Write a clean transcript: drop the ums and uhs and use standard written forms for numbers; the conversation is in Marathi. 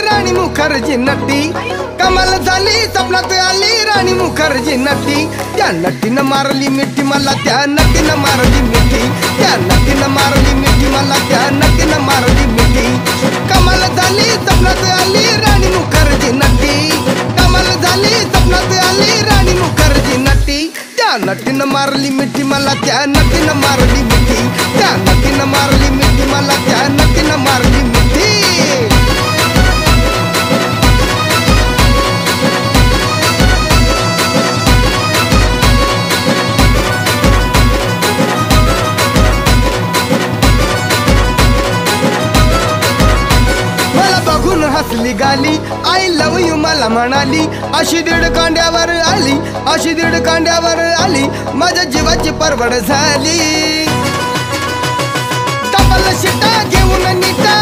राणी मुखर्जी नटी कमाल झाली स्वप्नात आली राणी मुखर्जी नटी त्या नटीनं मारली मिठी मला त्या नटीनं मारली मिठी त्या नटीनं मारली मिठी मला त्या नटीनं मारली मिठी कमाल झाली स्वप्नात आली राणी मुखर्जी नटी कमाल झाली स्वप्नात आली राणी मुखर्जी नटी त्या नटीनं मारली मिठी मला त्या नटीनं मारली मिठी त्या नटीनं मारली मिठी मला त्या नटीनं मारली मिठी हसली गाली आई लव यू मला म्हणाली अशी दीड कांड्यावर आली अशी दीड कांड्यावर आली माझ्या जीवाची परवड झाली डबल शिटा घेऊन निघा